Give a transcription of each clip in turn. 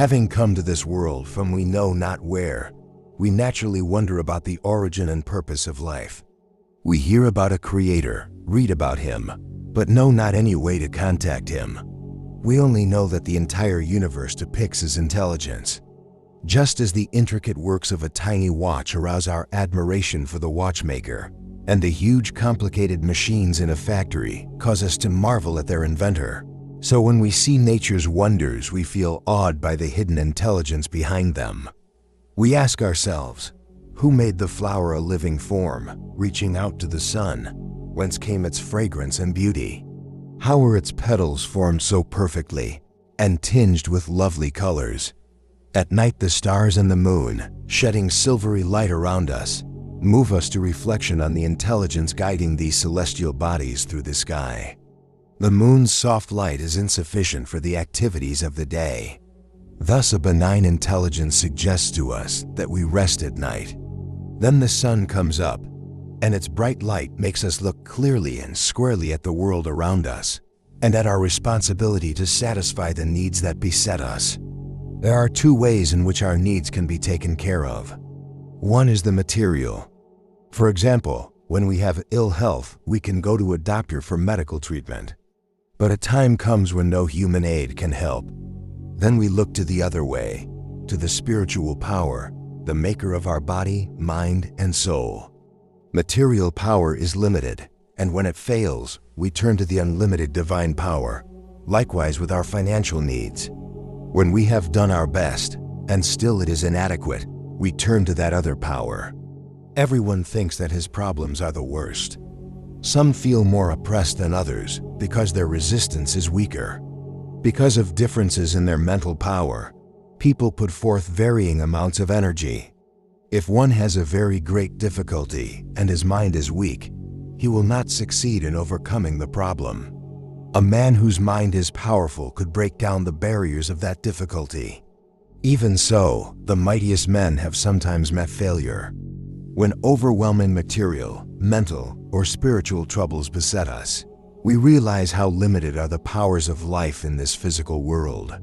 Having come to this world from we know not where, we naturally wonder about the origin and purpose of life. We hear about a creator, read about him, but know not any way to contact him. We only know that the entire universe depicts his intelligence. Just as the intricate works of a tiny watch arouse our admiration for the watchmaker, and the huge complicated machines in a factory cause us to marvel at their inventor, so when we see nature's wonders, we feel awed by the hidden intelligence behind them. We ask ourselves, who made the flower a living form, reaching out to the sun? Whence came its fragrance and beauty? How were its petals formed so perfectly and tinged with lovely colors? At night, the stars and the moon, shedding silvery light around us, move us to reflection on the intelligence guiding these celestial bodies through the sky. The moon's soft light is insufficient for the activities of the day. Thus, a benign intelligence suggests to us that we rest at night. Then the sun comes up, and its bright light makes us look clearly and squarely at the world around us, and at our responsibility to satisfy the needs that beset us. There are two ways in which our needs can be taken care of. One is the material. For example, when we have ill health, we can go to a doctor for medical treatment. But a time comes when no human aid can help. Then we look to the other way, to the spiritual power, the maker of our body, mind, and soul. Material power is limited, and when it fails, we turn to the unlimited divine power. Likewise with our financial needs. When we have done our best, and still it is inadequate, we turn to that other power. Everyone thinks that his problems are the worst. Some feel more oppressed than others because their resistance is weaker. Because of differences in their mental power, people put forth varying amounts of energy. If one has a very great difficulty and his mind is weak, he will not succeed in overcoming the problem. A man whose mind is powerful could break down the barriers of that difficulty. Even so, the mightiest men have sometimes met failure. When overwhelming material, mental, or spiritual troubles beset us, we realize how limited are the powers of life in this physical world.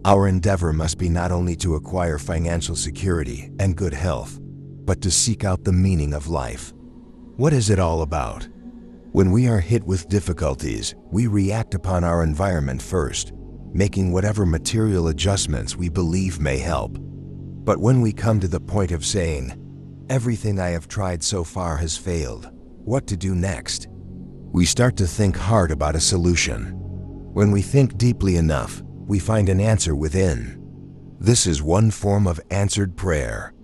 Our endeavor must be not only to acquire financial security and good health, but to seek out the meaning of life. What is it all about? When we are hit with difficulties, we react upon our environment first, making whatever material adjustments we believe may help. But when we come to the point of saying, "Everything I have tried so far has failed, what to do next?" we start to think hard about a solution. When we think deeply enough, we find an answer within. This is one form of answered prayer.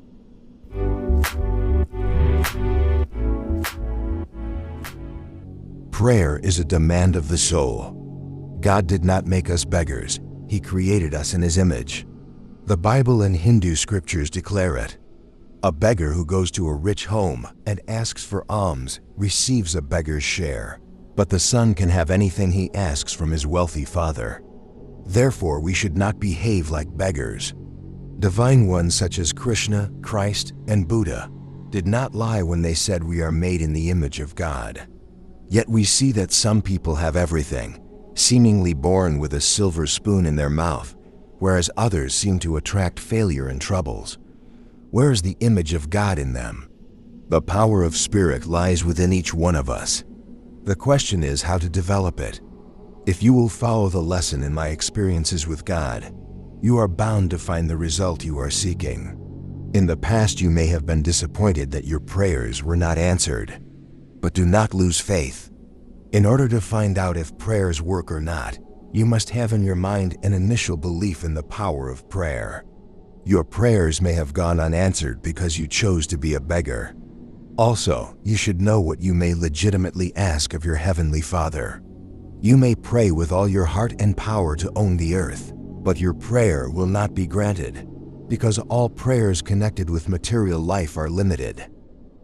Prayer is a demand of the soul. God did not make us beggars. He created us in His image. The Bible and Hindu scriptures declare it. A beggar who goes to a rich home and asks for alms receives a beggar's share, but the son can have anything he asks from his wealthy father. Therefore, we should not behave like beggars. Divine ones such as Krishna, Christ, and Buddha did not lie when they said we are made in the image of God. Yet we see that some people have everything, seemingly born with a silver spoon in their mouth, whereas others seem to attract failure and troubles. Where is the image of God in them? The power of spirit lies within each one of us. The question is how to develop it. If you will follow the lesson in my experiences with God, you are bound to find the result you are seeking. In the past, you may have been disappointed that your prayers were not answered. But do not lose faith. In order to find out if prayers work or not, you must have in your mind an initial belief in the power of prayer. Your prayers may have gone unanswered because you chose to be a beggar. Also, you should know what you may legitimately ask of your Heavenly Father. You may pray with all your heart and power to own the earth, but your prayer will not be granted, because all prayers connected with material life are limited.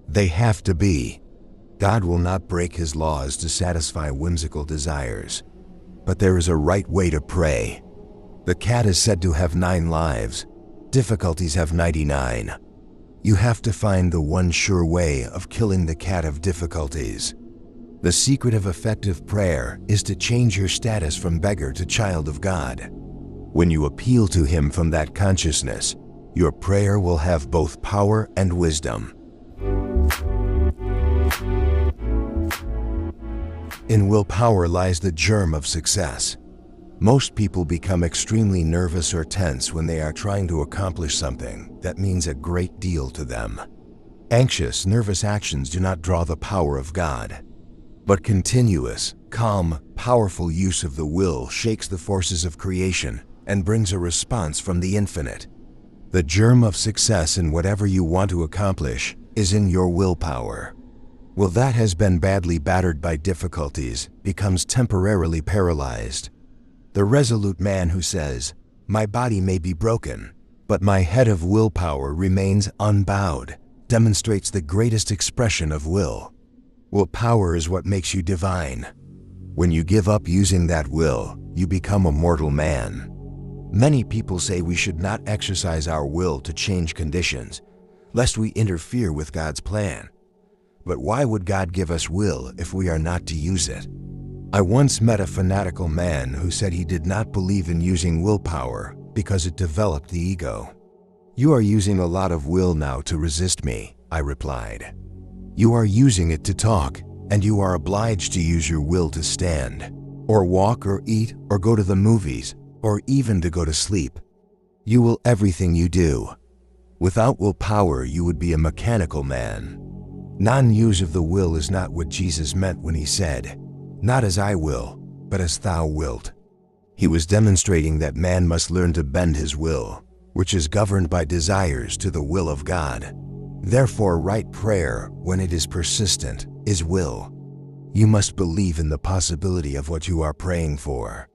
They have to be. God will not break His laws to satisfy whimsical desires, but there is a right way to pray. The cat is said to have 9 lives. Difficulties have 99. You have to find the one sure way of killing the cat of difficulties. The secret of effective prayer is to change your status from beggar to child of God. When you appeal to Him from that consciousness, your prayer will have both power and wisdom. In willpower lies the germ of success. Most people become extremely nervous or tense when they are trying to accomplish something that means a great deal to them. Anxious, nervous actions do not draw the power of God. But continuous, calm, powerful use of the will shakes the forces of creation and brings a response from the infinite. The germ of success in whatever you want to accomplish is in your willpower. Will that has been badly battered by difficulties becomes temporarily paralyzed. The resolute man who says, "My body may be broken, but my head of willpower remains unbowed," demonstrates the greatest expression of will. Willpower is what makes you divine. When you give up using that will, you become a mortal man. Many people say we should not exercise our will to change conditions, lest we interfere with God's plan. But why would God give us will if we are not to use it? I once met a fanatical man who said he did not believe in using willpower because it developed the ego. "You are using a lot of will now to resist me," I replied. "You are using it to talk, and you are obliged to use your will to stand, or walk, or eat, or go to the movies, or even to go to sleep. You will everything you do. Without willpower, you would be a mechanical man." Non-use of the will is not what Jesus meant when He said, "Not as I will, but as thou wilt." He was demonstrating that man must learn to bend his will, which is governed by desires, to the will of God. Therefore, right prayer, when it is persistent, is will. You must believe in the possibility of what you are praying for.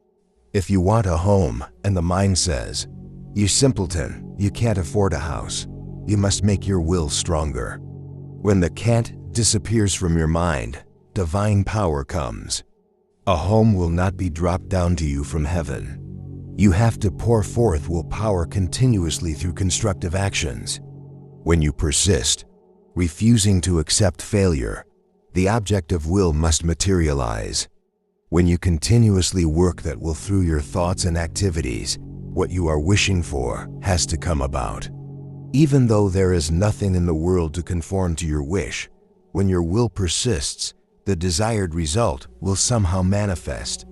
If you want a home and the mind says, "You simpleton, you can't afford a house," you must make your will stronger. When the can't disappears from your mind, divine power comes. A home will not be dropped down to you from heaven. You have to pour forth willpower continuously through constructive actions. When you persist, refusing to accept failure, the object of will must materialize. When you continuously work that will through your thoughts and activities, what you are wishing for has to come about. Even though there is nothing in the world to conform to your wish, when your will persists, the desired result will somehow manifest.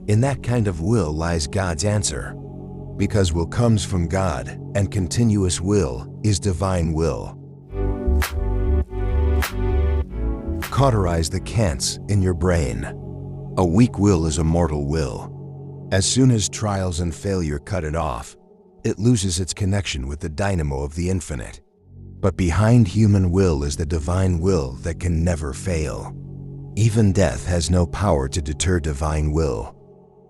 In that kind of will lies God's answer. Because will comes from God, and continuous will is divine will. Cauterize the can'ts in your brain. A weak will is a mortal will. As soon as trials and failure cut it off, it loses its connection with the dynamo of the infinite. But behind human will is the divine will that can never fail. Even death has no power to deter divine will.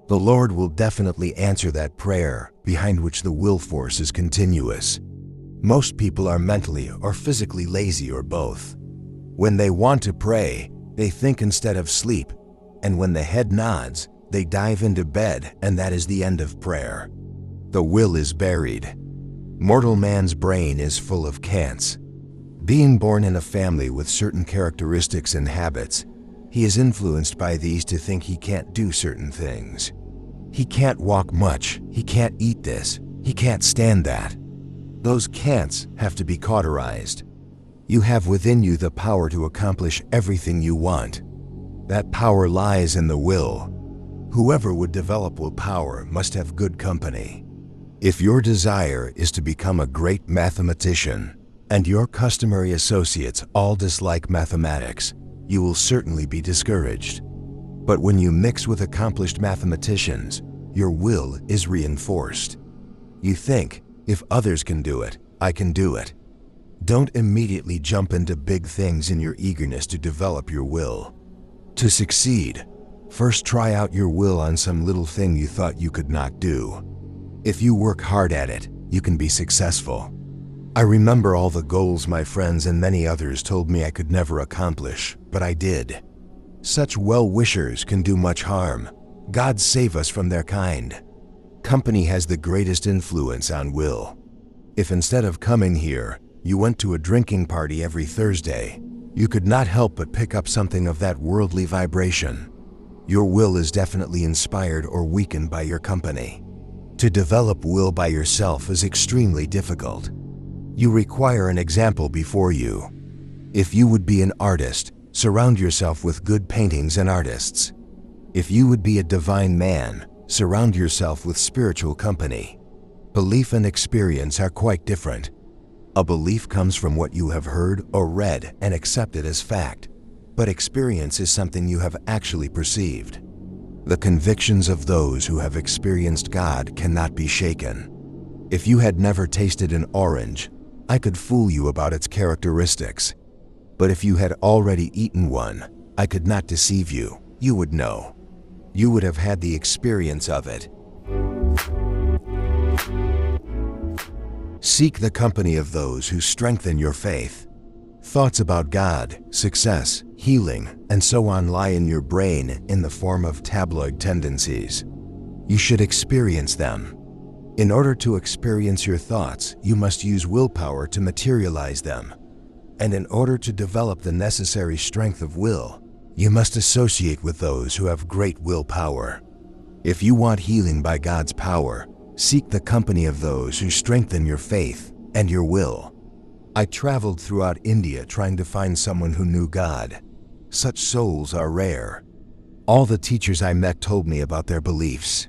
The Lord will definitely answer that prayer behind which the will force is continuous. Most people are mentally or physically lazy, or both. When they want to pray, they think instead of sleep, and when the head nods, they dive into bed, and that is the end of prayer. The will is buried. Mortal man's brain is full of can'ts. Being born in a family with certain characteristics and habits, he is influenced by these to think he can't do certain things. He can't walk much, he can't eat this, he can't stand that. Those can'ts have to be cauterized. You have within you the power to accomplish everything you want. That power lies in the will. Whoever would develop willpower must have good company. If your desire is to become a great mathematician, and your customary associates all dislike mathematics, you will certainly be discouraged. But when you mix with accomplished mathematicians, your will is reinforced. You think, if others can do it, I can do it. Don't immediately jump into big things in your eagerness to develop your will. To succeed, first try out your will on some little thing you thought you could not do. If you work hard at it, you can be successful. I remember all the goals my friends and many others told me I could never accomplish, but I did. Such well-wishers can do much harm. God save us from their kind. Company has the greatest influence on will. If instead of coming here, you went to a drinking party every Thursday, you could not help but pick up something of that worldly vibration. Your will is definitely inspired or weakened by your company. To develop will by yourself is extremely difficult. You require an example before you. If you would be an artist, surround yourself with good paintings and artists. If you would be a divine man, surround yourself with spiritual company. Belief and experience are quite different. A belief comes from what you have heard or read and accepted as fact, but experience is something you have actually perceived. The convictions of those who have experienced God cannot be shaken. If you had never tasted an orange, I could fool you about its characteristics. But if you had already eaten one, I could not deceive you. You would know. You would have had the experience of it. Seek the company of those who strengthen your faith. Thoughts about God, success, healing, and so on lie in your brain in the form of tabloid tendencies. You should experience them. In order to experience your thoughts, you must use willpower to materialize them. And in order to develop the necessary strength of will, you must associate with those who have great willpower. If you want healing by God's power, seek the company of those who strengthen your faith and your will. I traveled throughout India trying to find someone who knew God. Such souls are rare. All the teachers I met told me about their beliefs.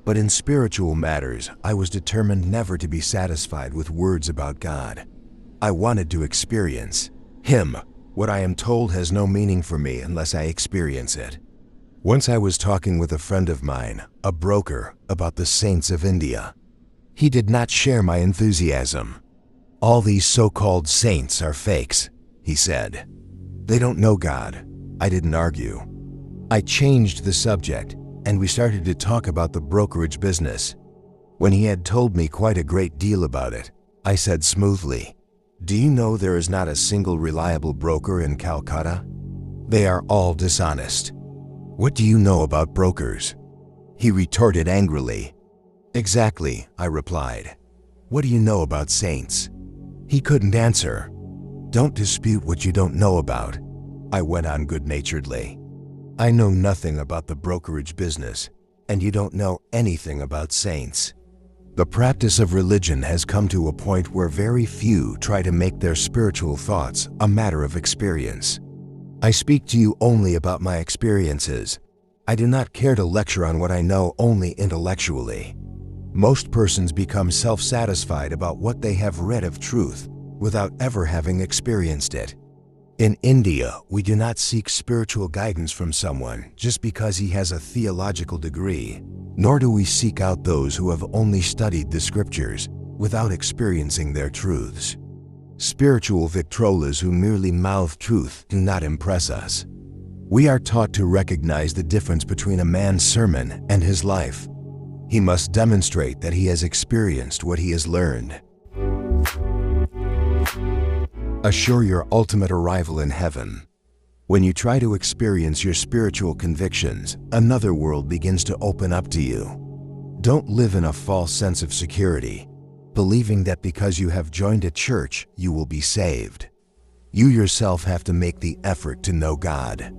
But in spiritual matters, I was determined never to be satisfied with words about God. I wanted to experience Him. What I am told has no meaning for me unless I experience it. Once I was talking with a friend of mine, a broker, about the saints of India. He did not share my enthusiasm. All these so-called saints are fakes, he said. They don't know God. I didn't argue. I changed the subject, and we started to talk about the brokerage business. When he had told me quite a great deal about it, I said smoothly, "Do you know there is not a single reliable broker in Calcutta? They are all dishonest. What do you know about brokers?" He retorted angrily. "Exactly," I replied. "What do you know about saints?" He couldn't answer. "Don't dispute what you don't know about," I went on good-naturedly. "I know nothing about the brokerage business, and you don't know anything about saints." The practice of religion has come to a point where very few try to make their spiritual thoughts a matter of experience. I speak to you only about my experiences. I do not care to lecture on what I know only intellectually. Most persons become self-satisfied about what they have read of truth without ever having experienced it. In India, we do not seek spiritual guidance from someone just because he has a theological degree, nor do we seek out those who have only studied the scriptures without experiencing their truths. Spiritual Victrolas who merely mouth truth do not impress us. We are taught to recognize the difference between a man's sermon and his life. He must demonstrate that he has experienced what he has learned. Assure your ultimate arrival in heaven. When you try to experience your spiritual convictions, another world begins to open up to you. Don't live in a false sense of security, believing that because you have joined a church, you will be saved. You yourself have to make the effort to know God.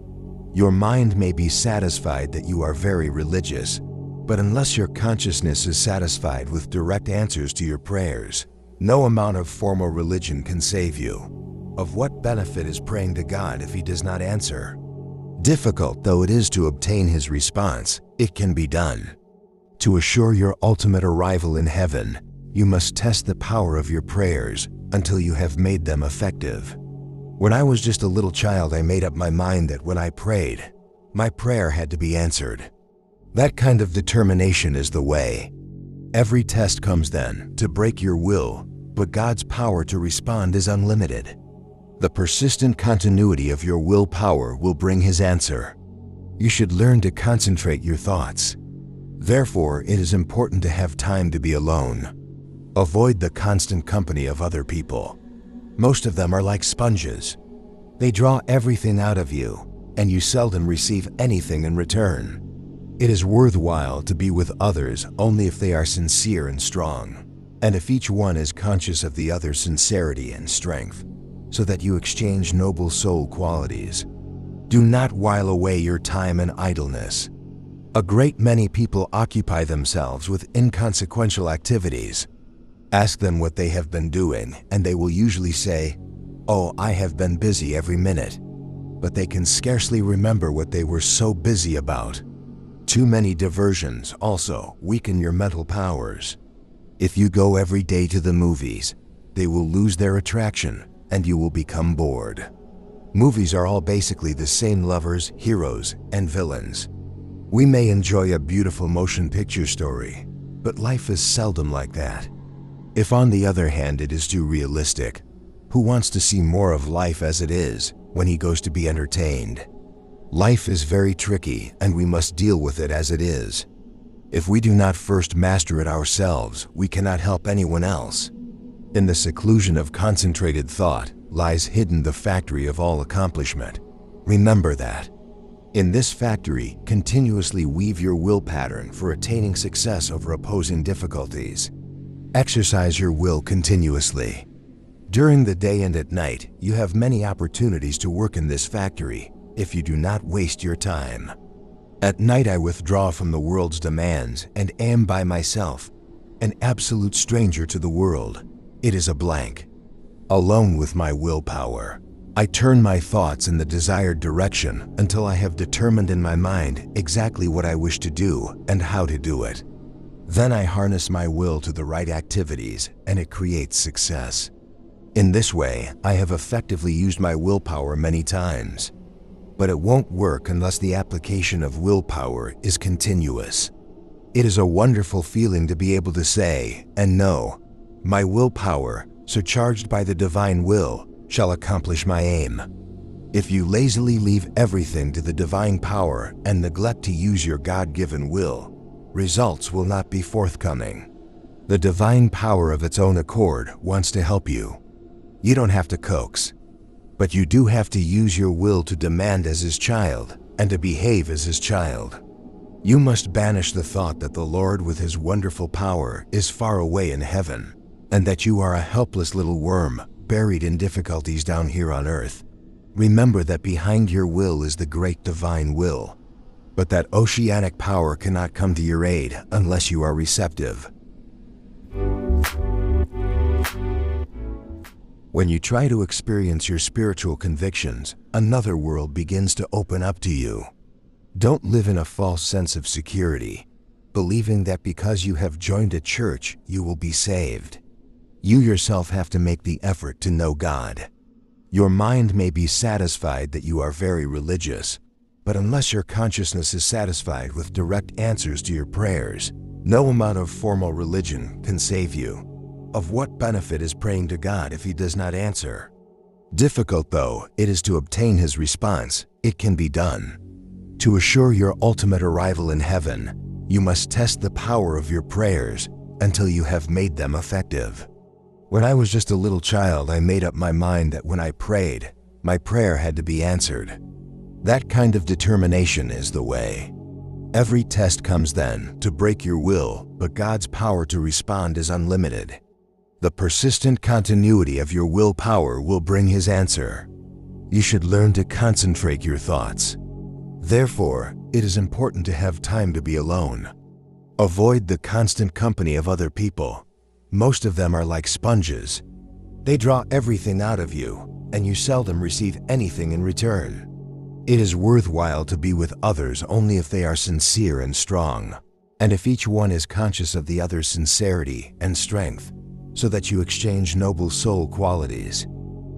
Your mind may be satisfied that you are very religious, but unless your consciousness is satisfied with direct answers to your prayers, no amount of formal religion can save you. Of what benefit is praying to God if He does not answer? Difficult though it is to obtain His response, it can be done. To assure your ultimate arrival in heaven, you must test the power of your prayers until you have made them effective. When I was just a little child, I made up my mind that when I prayed, my prayer had to be answered. That kind of determination is the way. Every test comes then to break your will, but God's power to respond is unlimited. The persistent continuity of your willpower will bring His answer. You should learn to concentrate your thoughts. Therefore, it is important to have time to be alone. Avoid the constant company of other people. Most of them are like sponges. They draw everything out of you, and you seldom receive anything in return. It is worthwhile to be with others only if they are sincere and strong, and if each one is conscious of the other's sincerity and strength, so that you exchange noble soul qualities. Do not while away your time in idleness. A great many people occupy themselves with inconsequential activities. Ask them what they have been doing, and they will usually say, "Oh, I have been busy every minute." But they can scarcely remember what they were so busy about. Too many diversions also weaken your mental powers. If you go every day to the movies, they will lose their attraction and you will become bored. Movies are all basically the same lovers, heroes, and villains. We may enjoy a beautiful motion picture story, but life is seldom like that. If on the other hand it is too realistic, who wants to see more of life as it is when he goes to be entertained? Life is very tricky and we must deal with it as it is. If we do not first master it ourselves, we cannot help anyone else. In the seclusion of concentrated thought lies hidden the factory of all accomplishment. Remember that. In this factory, continuously weave your will pattern for attaining success over opposing difficulties. Exercise your will continuously. During the day and at night, you have many opportunities to work in this factory if you do not waste your time. At night I withdraw from the world's demands and am by myself, an absolute stranger to the world. It is a blank. Alone with my willpower, I turn my thoughts in the desired direction until I have determined in my mind exactly what I wish to do and how to do it. Then I harness my will to the right activities and it creates success. In this way, I have effectively used my willpower many times. But it won't work unless the application of willpower is continuous. It is a wonderful feeling to be able to say and know, my willpower, surcharged by the divine will, shall accomplish my aim. If you lazily leave everything to the divine power and neglect to use your God-given will, results will not be forthcoming. The divine power of its own accord wants to help you. You don't have to coax, but you do have to use your will to demand as his child and to behave as his child. You must banish the thought that the Lord with his wonderful power is far away in heaven, and that you are a helpless little worm buried in difficulties down here on earth. Remember that behind your will is the great divine will, but that oceanic power cannot come to your aid unless you are receptive. When you try to experience your spiritual convictions, another world begins to open up to you. Don't live in a false sense of security, believing that because you have joined a church, you will be saved. You yourself have to make the effort to know God. Your mind may be satisfied that you are very religious, but unless your consciousness is satisfied with direct answers to your prayers, no amount of formal religion can save you. Of what benefit is praying to God if he does not answer? Difficult though it is to obtain his response, it can be done. To assure your ultimate arrival in heaven, you must test the power of your prayers until you have made them effective. When I was just a little child, I made up my mind that when I prayed, my prayer had to be answered. That kind of determination is the way. Every test comes then to break your will, but God's power to respond is unlimited. The persistent continuity of your willpower will bring his answer. You should learn to concentrate your thoughts. Therefore, it is important to have time to be alone. Avoid the constant company of other people. Most of them are like sponges. They draw everything out of you, and you seldom receive anything in return. It is worthwhile to be with others only if they are sincere and strong, and if each one is conscious of the other's sincerity and strength, so that you exchange noble soul qualities.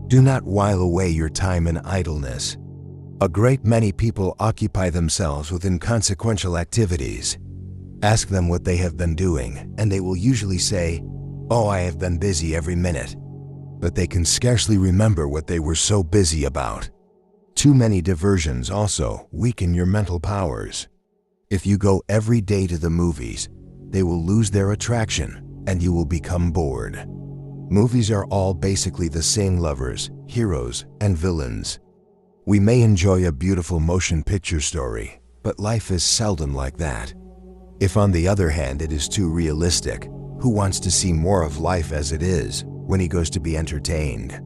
Do not while away your time in idleness. A great many people occupy themselves with inconsequential activities. Ask them what they have been doing, and they will usually say, "Oh, I have been busy every minute." But they can scarcely remember what they were so busy about. Too many diversions also weaken your mental powers. If you go every day to the movies, they will lose their attraction and you will become bored. Movies are all basically the same lovers, heroes, and villains. We may enjoy a beautiful motion picture story, but life is seldom like that. If on the other hand it is too realistic, who wants to see more of life as it is when he goes to be entertained?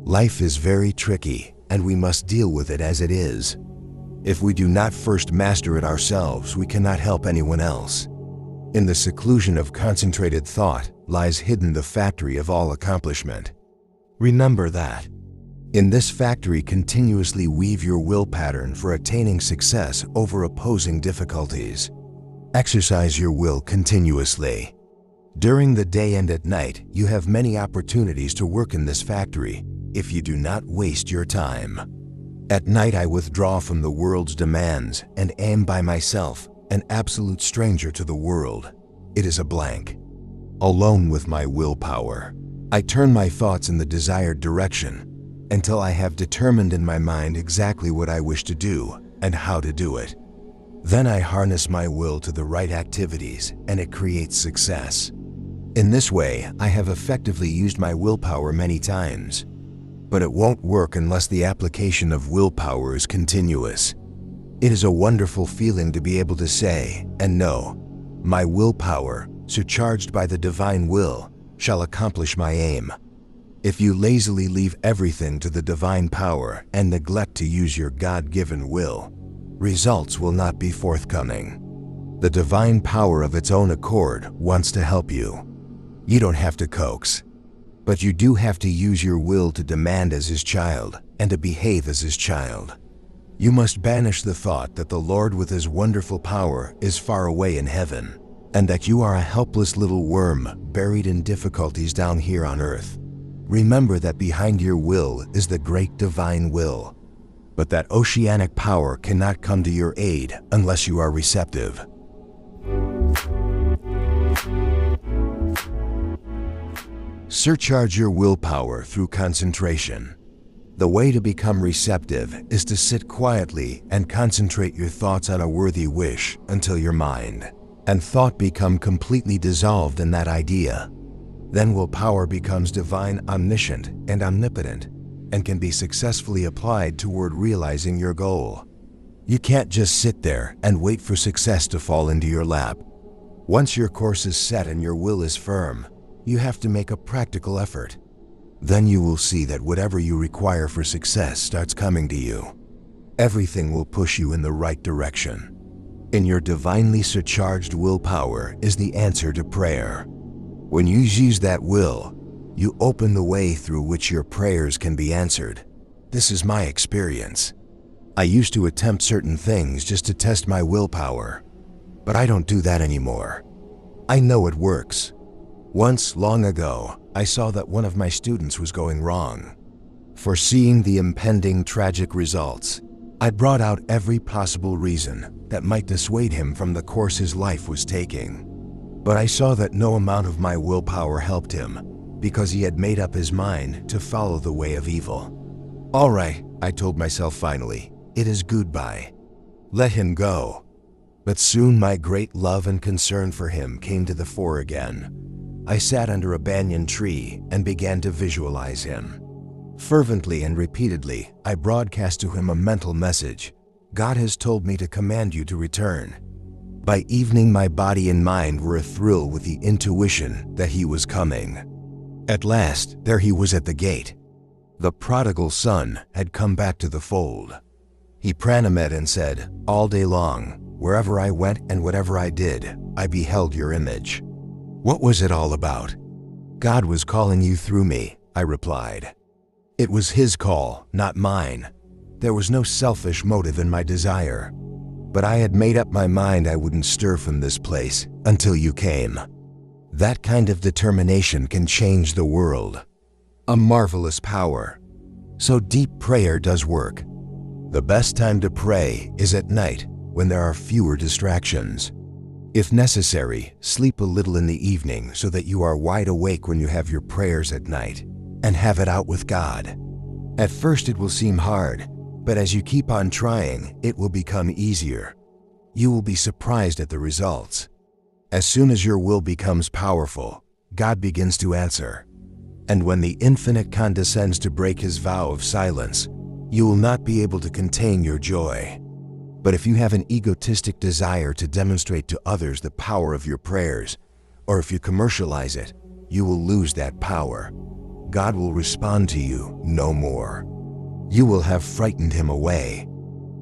Life is very tricky, and we must deal with it as it is. If we do not first master it ourselves, we cannot help anyone else. In the seclusion of concentrated thought lies hidden the factory of all accomplishment. Remember that. In this factory, continuously weave your will pattern for attaining success over opposing difficulties. Exercise your will continuously. During the day and at night, you have many opportunities to work in this factory if you do not waste your time. At night, I withdraw from the world's demands and am by myself, an absolute stranger to the world. It is a blank. Alone with my willpower, I turn my thoughts in the desired direction until I have determined in my mind exactly what I wish to do and how to do it. Then I harness my will to the right activities and it creates success. In this way, I have effectively used my willpower many times. But it won't work unless the application of willpower is continuous. It is a wonderful feeling to be able to say and know, my willpower, surcharged by the divine will, shall accomplish my aim. If you lazily leave everything to the divine power and neglect to use your God-given will, results will not be forthcoming. The divine power of its own accord wants to help you. You don't have to coax, but you do have to use your will to demand as his child and to behave as his child. You must banish the thought that the Lord with his wonderful power is far away in heaven, and that you are a helpless little worm buried in difficulties down here on earth. Remember that behind your will is the great divine will, but that oceanic power cannot come to your aid unless you are receptive. Surcharge your willpower through concentration. The way to become receptive is to sit quietly and concentrate your thoughts on a worthy wish until your mind and thought become completely dissolved in that idea. Then willpower becomes divine, omniscient, and omnipotent, and can be successfully applied toward realizing your goal. You can't just sit there and wait for success to fall into your lap. Once your course is set and your will is firm, you have to make a practical effort. Then you will see that whatever you require for success starts coming to you. Everything will push you in the right direction. In your divinely surcharged willpower is the answer to prayer. When you use that will, you open the way through which your prayers can be answered. This is my experience. I used to attempt certain things just to test my willpower, but I don't do that anymore. I know it works. Once, long ago, I saw that one of my students was going wrong. Foreseeing the impending tragic results, I brought out every possible reason that might dissuade him from the course his life was taking. But I saw that no amount of my willpower helped him, because he had made up his mind to follow the way of evil. All right, I told myself finally, it is goodbye. Let him go. But soon my great love and concern for him came to the fore again. I sat under a banyan tree and began to visualize him. Fervently and repeatedly, I broadcast to him a mental message. God has told me to command you to return. By evening, my body and mind were athrill with the intuition that he was coming. At last, there he was at the gate. The prodigal son had come back to the fold. He pranamed and said, all day long, wherever I went and whatever I did, I beheld your image. What was it all about? God was calling you through me, I replied. It was his call, not mine. There was no selfish motive in my desire. But I had made up my mind I wouldn't stir from this place until you came. That kind of determination can change the world. A marvelous power. So deep prayer does work. The best time to pray is at night when there are fewer distractions. If necessary, sleep a little in the evening so that you are wide awake when you have your prayers at night, and have it out with God. At first it will seem hard, but as you keep on trying, it will become easier. You will be surprised at the results. As soon as your will becomes powerful, God begins to answer. And when the infinite condescends to break his vow of silence, you will not be able to contain your joy. But if you have an egotistic desire to demonstrate to others the power of your prayers, or if you commercialize it, you will lose that power. God will respond to you no more. You will have frightened him away.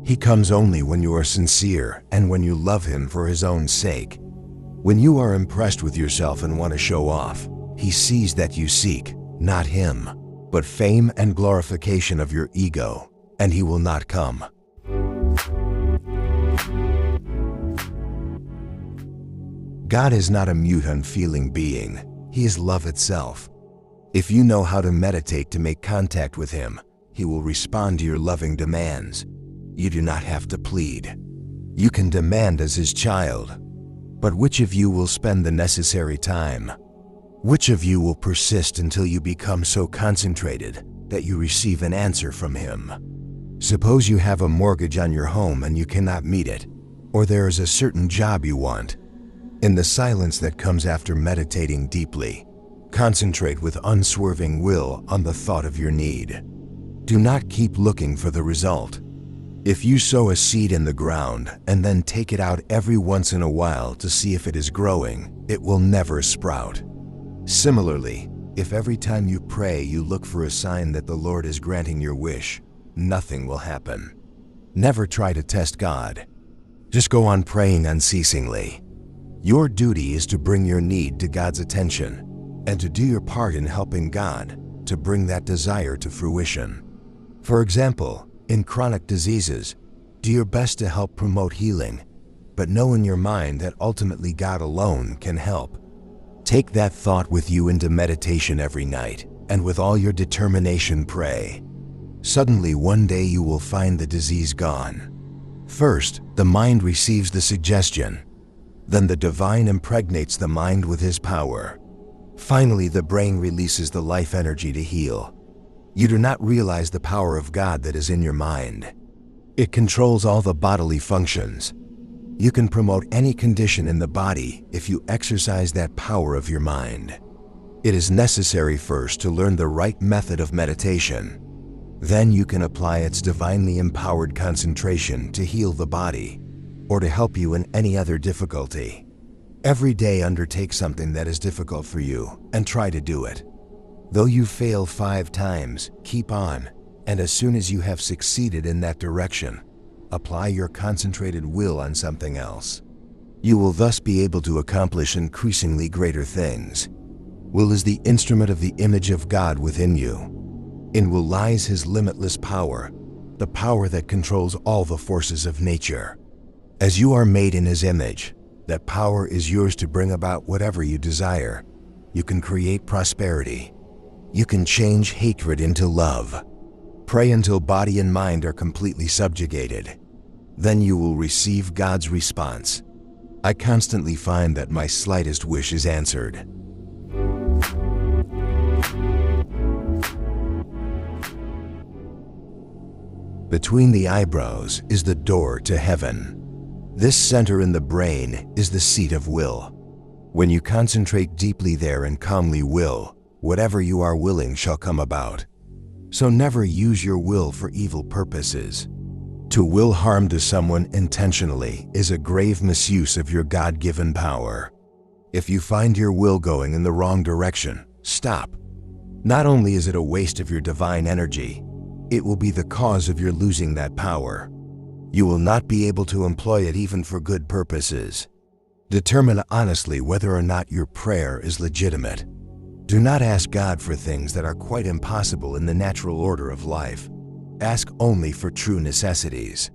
He comes only when you are sincere and when you love Him for His own sake. When you are impressed with yourself and want to show off, He sees that you seek, not Him, but fame and glorification of your ego, and He will not come. God is not a mute, unfeeling being. He is love itself. If you know how to meditate to make contact with Him, He will respond to your loving demands. You do not have to plead. You can demand as His child. But which of you will spend the necessary time? Which of you will persist until you become so concentrated that you receive an answer from Him? Suppose you have a mortgage on your home and you cannot meet it, or there is a certain job you want. In the silence that comes after meditating deeply, concentrate with unswerving will on the thought of your need. Do not keep looking for the result. If you sow a seed in the ground and then take it out every once in a while to see if it is growing, it will never sprout. Similarly, if every time you pray you look for a sign that the Lord is granting your wish, nothing will happen. Never try to test God. Just go on praying unceasingly. Your duty is to bring your need to God's attention and to do your part in helping God to bring that desire to fruition. For example, in chronic diseases, do your best to help promote healing, but know in your mind that ultimately God alone can help. Take that thought with you into meditation every night, and with all your determination pray. Suddenly one day you will find the disease gone. First, the mind receives the suggestion. Then the divine impregnates the mind with His power. Finally, the brain releases the life energy to heal. You do not realize the power of God that is in your mind. It controls all the bodily functions. You can promote any condition in the body if you exercise that power of your mind. It is necessary first to learn the right method of meditation. Then you can apply its divinely empowered concentration to heal the body, or to help you in any other difficulty. Every day undertake something that is difficult for you and try to do it. Though you fail 5 times, keep on, and as soon as you have succeeded in that direction, apply your concentrated will on something else. You will thus be able to accomplish increasingly greater things. Will is the instrument of the image of God within you. In will lies His limitless power, the power that controls all the forces of nature. As you are made in His image, that power is yours to bring about whatever you desire. You can create prosperity. You can change hatred into love. Pray until body and mind are completely subjugated. Then you will receive God's response. I constantly find that my slightest wish is answered. Between the eyebrows is the door to heaven. This center in the brain is the seat of will. When you concentrate deeply there and calmly will, whatever you are willing shall come about. So never use your will for evil purposes. To will harm to someone intentionally is a grave misuse of your God-given power. If you find your will going in the wrong direction, stop. Not only is it a waste of your divine energy, it will be the cause of your losing that power. You will not be able to employ it even for good purposes. Determine honestly whether or not your prayer is legitimate. Do not ask God for things that are quite impossible in the natural order of life. Ask only for true necessities.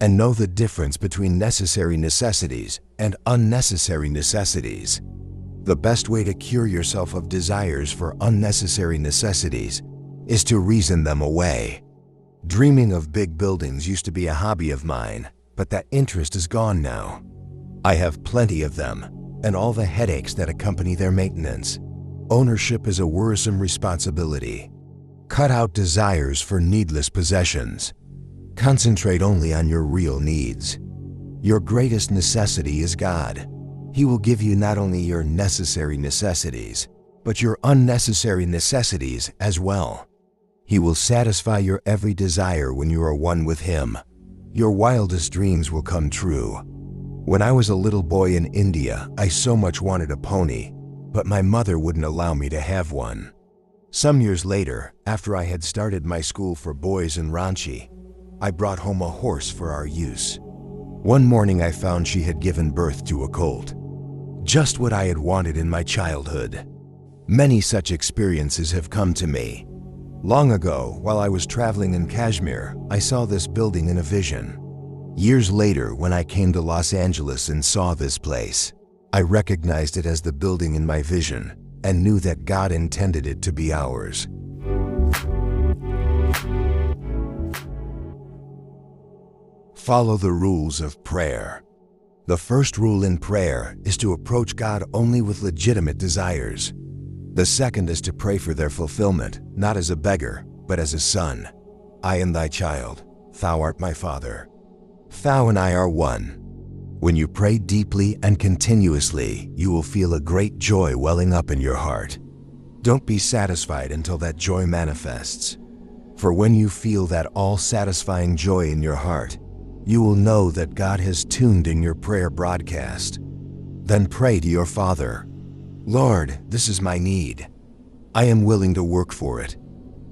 And know the difference between necessary necessities and unnecessary necessities. The best way to cure yourself of desires for unnecessary necessities is to reason them away. Dreaming of big buildings used to be a hobby of mine, but that interest is gone now. I have plenty of them, and all the headaches that accompany their maintenance. Ownership is a worrisome responsibility. Cut out desires for needless possessions. Concentrate only on your real needs. Your greatest necessity is God. He will give you not only your necessary necessities, but your unnecessary necessities as well. He will satisfy your every desire when you are one with Him. Your wildest dreams will come true. When I was a little boy in India, I so much wanted a pony, but my mother wouldn't allow me to have one. Some years later, after I had started my school for boys in Ranchi, I brought home a horse for our use. One morning I found she had given birth to a colt. Just what I had wanted in my childhood. Many such experiences have come to me. Long ago, while I was traveling in Kashmir, I saw this building in a vision. Years later, when I came to Los Angeles and saw this place, I recognized it as the building in my vision and knew that God intended it to be ours. Follow the rules of prayer. The first rule in prayer is to approach God only with legitimate desires. The second is to pray for their fulfillment, not as a beggar, but as a son. I am thy child, thou art my father. Thou and I are one. When you pray deeply and continuously, you will feel a great joy welling up in your heart. Don't be satisfied until that joy manifests. For when you feel that all-satisfying joy in your heart, you will know that God has tuned in your prayer broadcast. Then pray to your Father. Lord, this is my need. I am willing to work for it.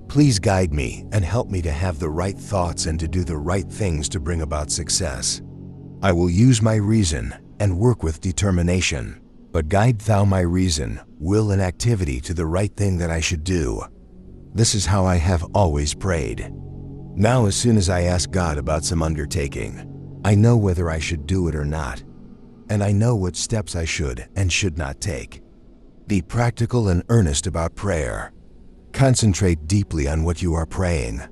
Please guide me and help me to have the right thoughts and to do the right things to bring about success. I will use my reason and work with determination, but guide thou my reason, will, and activity to the right thing that I should do. This is how I have always prayed. Now, as soon as I ask God about some undertaking, I know whether I should do it or not, and I know what steps I should and should not take. Be practical and earnest about prayer. Concentrate deeply on what you are praying.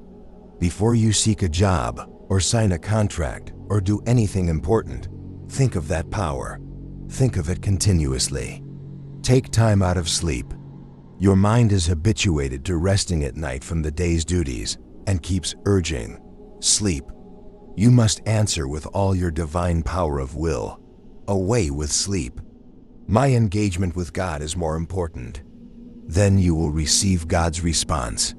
Before you seek a job or sign a contract or do anything important, think of that power. Think of it continuously. Take time out of sleep. Your mind is habituated to resting at night from the day's duties and keeps urging, sleep. You must answer with all your divine power of will. Away with sleep. My engagement with God is more important. Then you will receive God's response.